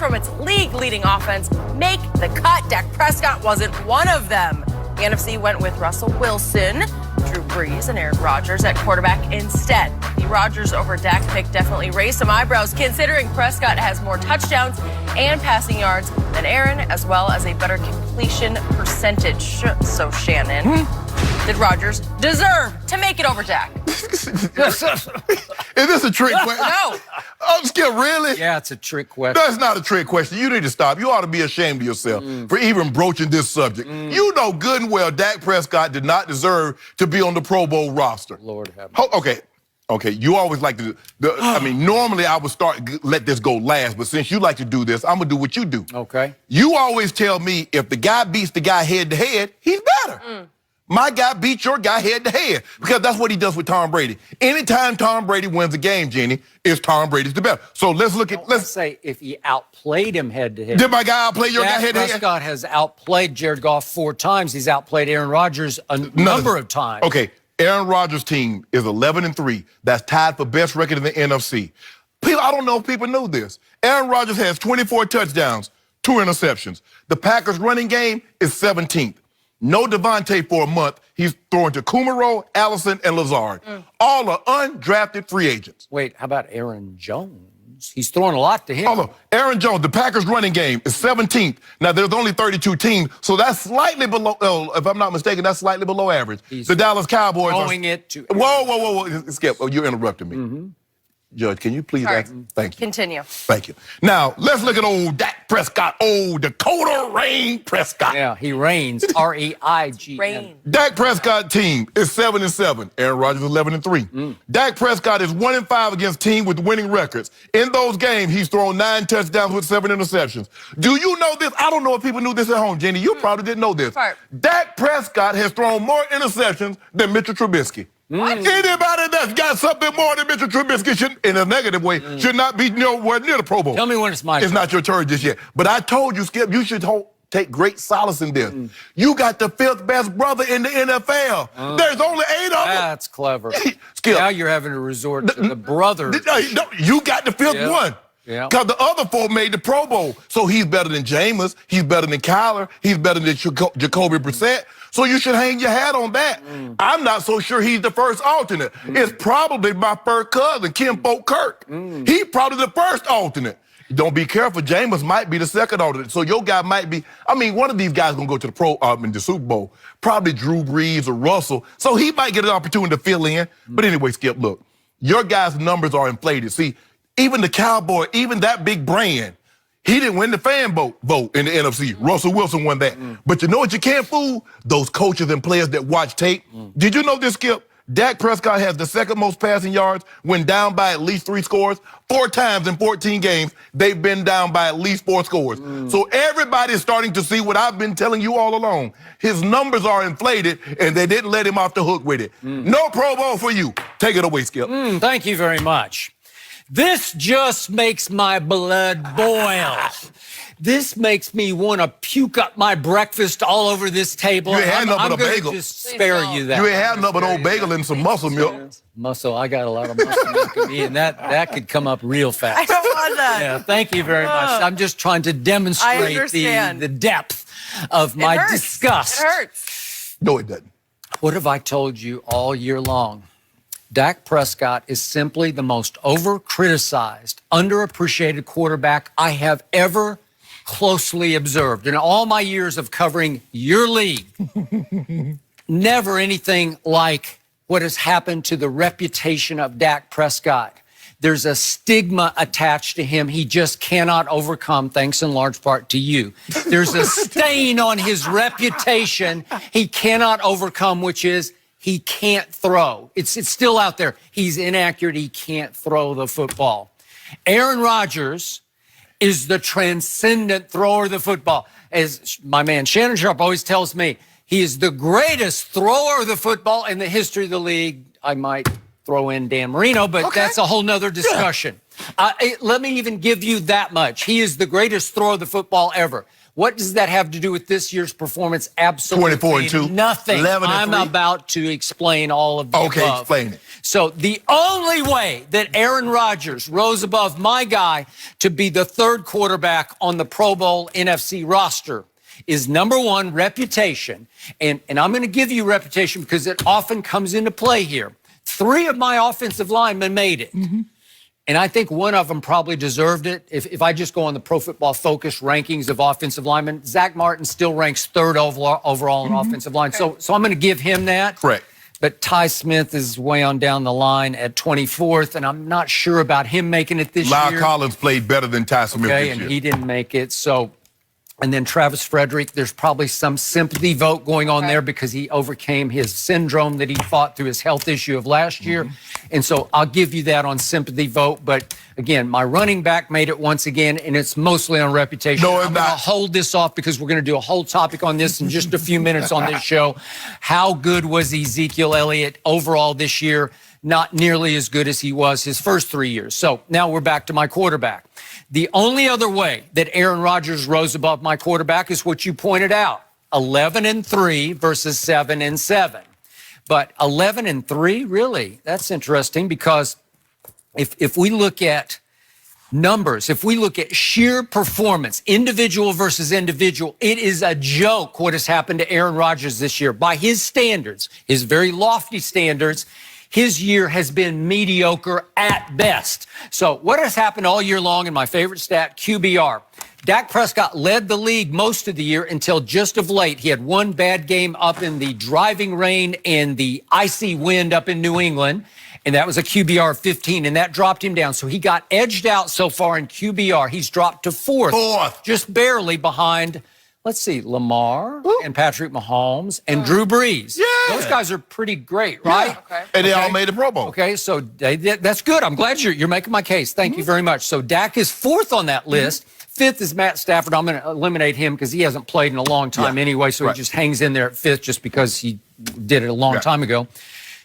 from its league-leading offense make the cut. Dak Prescott wasn't one of them. The NFC went with Russell Wilson, Drew Brees, and Aaron Rodgers at quarterback instead. The Rodgers over Dak pick definitely raised some eyebrows, considering Prescott has more touchdowns and passing yards than Aaron, as well as a better completion percentage. So, Shannon, did Rodgers deserve to make it over Dak? Is this a trick question? No. I'm scared, really? Yeah, it's a trick question. That's not a trick question. You need to stop. You ought to be ashamed of yourself for even broaching this subject. You know good and well Dak Prescott did not deserve to be on the Pro Bowl roster. Lord have mercy. Okay, you always like to do, I mean, normally I would let this go last, but since you like to do this, I'm going to do what you do. Okay. You always tell me if the guy beats the guy head to head, he's better. My guy beats your guy head to head because that's what he does with Tom Brady. Anytime Tom Brady wins a game, Jenny, it's Tom Brady's the better. So let's look at, Let's say if he outplayed him head to head. Did my guy outplay your guy head to head? Prescott has outplayed Jared Goff 4 times. He's outplayed Aaron Rodgers a number of times. Okay, Aaron Rodgers' team is 11-3. That's tied for best record in the NFC. I don't know if people know this. Aaron Rodgers has 24 touchdowns, 2 interceptions. The Packers' running game is 17th. No Devontae for a month. He's throwing to Kumaro, Allison, and Lazard. All are undrafted free agents. Wait, how about Aaron Jones? He's throwing a lot to him. Hold on. Aaron Jones, the Packers' running game is 17th. Now, there's only 32 teams, so that's slightly below, if I'm not mistaken, that's slightly below average. The Dallas Cowboys throwing it to... Whoa. Skip, you're interrupting me. Judge, can you please ask? Thank you. Continue. Thank you. Now, let's look at old Dak Prescott, old Dakota Rain Prescott. Yeah, he reigns. R-E-I-G-N. Rain. Dak Prescott team is 7-7. Aaron Rodgers 11-3. Dak Prescott is 1-5 against teams with winning records. In those games, he's thrown 9 touchdowns with 7 interceptions. Do you know this? I don't know if people knew this at home, Jenny. You probably didn't know this. Dak Prescott has thrown more interceptions than Mitchell Trubisky. Anybody that's got something more than Mitchell Trubisky should, in a negative way, should not be nowhere near the Pro Bowl. Tell me when it's my turn. It's not your turn just yet. But I told you, Skip, you should take great solace in this. You got the 5th best brother in the NFL. There's only 8 of them. That's clever. Skip. Now you're having to resort to the brother. You got the 5th one. Yeah. Because the other 4 made the Pro Bowl. So he's better than Jameis. He's better than Kyler. He's better than Jacoby Brissett. So you should hang your hat on that. I'm not so sure he's the first alternate. It's probably my first cousin, Kim Folk Kirk. He's probably the first alternate. Don't be careful. Jameis might be the second alternate. So your guy might be, I mean, one of these guys going to go to the Super Bowl. Probably Drew Brees or Russell. So he might get an opportunity to fill in. But anyway, Skip, look, your guys' numbers are inflated. See, even the Cowboy, even that big brand, he didn't win the fan vote in the NFC. Russell Wilson won that. But you know what you can't fool? Those coaches and players that watch tape. Did you know this, Skip? Dak Prescott has the 2nd most passing yards when down by at least 3 scores. 4 times in 14 games, they've been down by at least 4 scores. So everybody's starting to see what I've been telling you all along. His numbers are inflated, and they didn't let him off the hook with it. No Pro Bowl for you. Take it away, Skip. Thank you very much. This just makes my blood boil. This makes me want to puke up my breakfast all over this table. You ain't had nothing but a gonna bagel. Just spare you that. You ain't had nothing but old bagel and some muscle milk. Muscle, I got a lot of muscle milk in me, and that could come up real fast. I don't want that. Yeah, thank you very much. I'm just trying to demonstrate the depth of my disgust. It hurts. No, it doesn't. What have I told you all year long? Dak Prescott is simply the most over-criticized, underappreciated quarterback I have ever closely observed. In all my years of covering your league, never anything like what has happened to the reputation of Dak Prescott. There's a stigma attached to him he just cannot overcome, thanks in large part to you. There's a stain on his reputation he cannot overcome, which is he can't throw. It's still out there. He's inaccurate. He can't throw the football. Aaron Rodgers is the transcendent thrower of the football. As my man Shannon Sharp always tells me, he is the greatest thrower of the football in the history of the league. I might throw in Dan Marino, but that's a whole nother discussion. Let me even give you that much. He is the greatest thrower of the football ever. What does that have to do with this year's performance? Absolutely 24-2. nothing. 11-3. I'm about to explain all of the above. Okay, explain it. So the only way that Aaron Rodgers rose above my guy to be the third quarterback on the Pro Bowl NFC roster is, number one, reputation. And I'm going to give you reputation because it often comes into play here. 3 of my offensive linemen made it. Mm-hmm. And I think one of them probably deserved it. If I just go on the Pro Football Focus rankings of offensive linemen, Zach Martin still ranks 3rd overall in offensive line. Okay. So I'm going to give him that. Correct. But Ty Smith is way on down the line at 24th, and I'm not sure about him making it this year. Lyle Collins played better than Ty Smith this year. And he didn't make it. So, and then Travis Frederick, there's probably some sympathy vote going on there because he overcame his syndrome that he fought through his health issue of last year. And so I'll give you that on sympathy vote. But again, my running back made it once again, and it's mostly on reputation. No, I'm going to hold this off because we're going to do a whole topic on this in just a few minutes on this show. How good was Ezekiel Elliott overall this year? Not nearly as good as he was his first 3 years. So now we're back to my quarterback. The only other way that Aaron Rodgers rose above my quarterback is what you pointed out, 11-3 versus 7-7. But 11-3, really, that's interesting because if we look at numbers, if we look at sheer performance, individual versus individual, it is a joke what has happened to Aaron Rodgers this year. By his standards, his very lofty standards, his year has been mediocre at best. So what has happened all year long in my favorite stat, QBR? Dak Prescott led the league most of the year until just of late. He had one bad game up in the driving rain and the icy wind up in New England, and that was a QBR of 15, and that dropped him down. So he got edged out so far in QBR. He's dropped to fourth. Just barely behind, let's see, Lamar and Patrick Mahomes and Drew Brees. Yeah. Those guys are pretty great, right? Yeah. Okay. And they all made the Pro Bowl. Okay, so that's good. I'm glad you're making my case. Thank you very much. So Dak is fourth on that list. Fifth is Matt Stafford. I'm going to eliminate him because he hasn't played in a long time anyway, so he just hangs in there at fifth just because he did it a long time ago.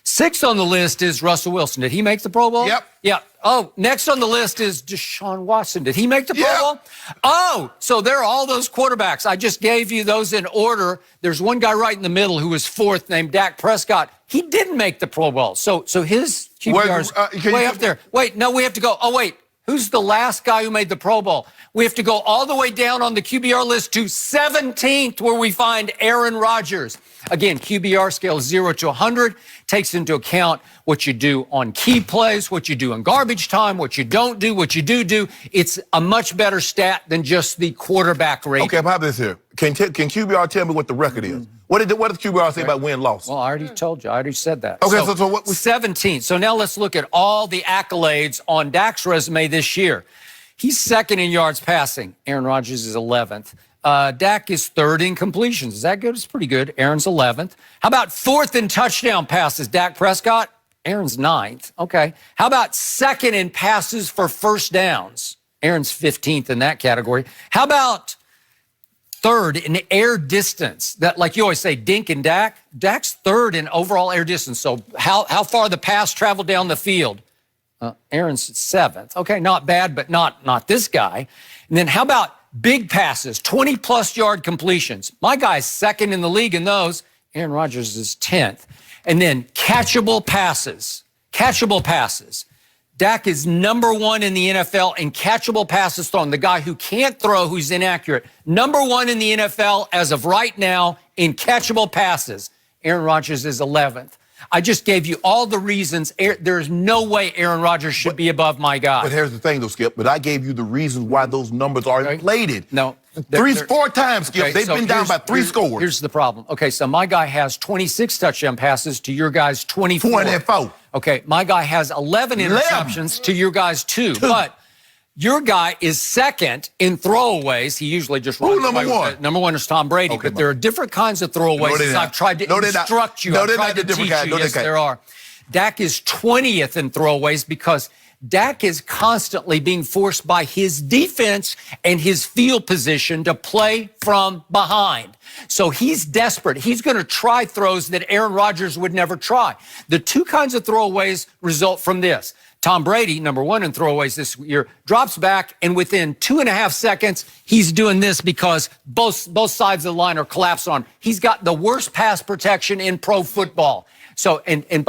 Sixth on the list is Russell Wilson. Did he make the Pro Bowl? Yep. Yeah. Oh, next on the list is Deshaun Watson. Did he make the Pro Bowl? Oh, so there are all those quarterbacks. I just gave you those in order. There's one guy right in the middle who was fourth named Dak Prescott. He didn't make the Pro Bowl. So his QBR is way up there. Wait, no, we have to go. Oh, wait. Who's the last guy who made the Pro Bowl? We have to go all the way down on the QBR list to 17th, where we find Aaron Rodgers. Again, QBR scale 0 to 100 takes into account what you do on key plays, what you do in garbage time, what you don't do, what you do. It's a much better stat than just the quarterback rate. Okay, how about this here? Can QBR tell me what the record is? What does QBR say about win-loss? Well, I already told you. I already said that. Okay, so what? 17. So now let's look at all the accolades on Dak's resume this year. He's second in yards passing. Aaron Rodgers is 11th. Dak is third in completions. Is that good? It's pretty good. Aaron's 11th. How about fourth in touchdown passes? Dak Prescott? Aaron's 9th. Okay. How about second in passes for first downs? Aaron's 15th in that category. How about third in air distance? That, like you always say, Dink and Dak. Dak's third in overall air distance. So how far the pass traveled down the field? Aaron's 7th. Okay, not bad, but not this guy. And then how about big passes, 20-plus yard completions? My guy's second in the league in those. Aaron Rodgers is 10th. And then catchable passes. Dak is number 1 in the NFL in catchable passes thrown. The guy who can't throw, who's inaccurate. Number 1 in the NFL as of right now in catchable passes. Aaron Rodgers is 11th. I just gave you all the reasons. There's no way Aaron Rodgers should be above my guy. But here's the thing, though, Skip. But I gave you the reasons why those numbers are inflated. No. 4 times, Skip. Okay, They've been down by 3 scores. Here's the problem. Okay, so my guy has 26 touchdown passes to your guy's 24. 24. Okay, my guy has 11 interceptions to your guy's 2. But your guy is second in throwaways. He usually just runs away with it. Number 1 is Tom Brady. Okay, but there are different kinds of throwaways. I've tried to instruct you. I've tried to teach you. Yes, there are. Dak is 20th in throwaways because Dak is constantly being forced by his defense and his field position to play from behind. So he's desperate. He's going to try throws that Aaron Rodgers would never try. The two kinds of throwaways result from this. Tom Brady, number one in throwaways this year, drops back, and within 2.5 seconds, he's doing this because both sides of the line are collapsed on him. He's got the worst pass protection in pro football. So, and by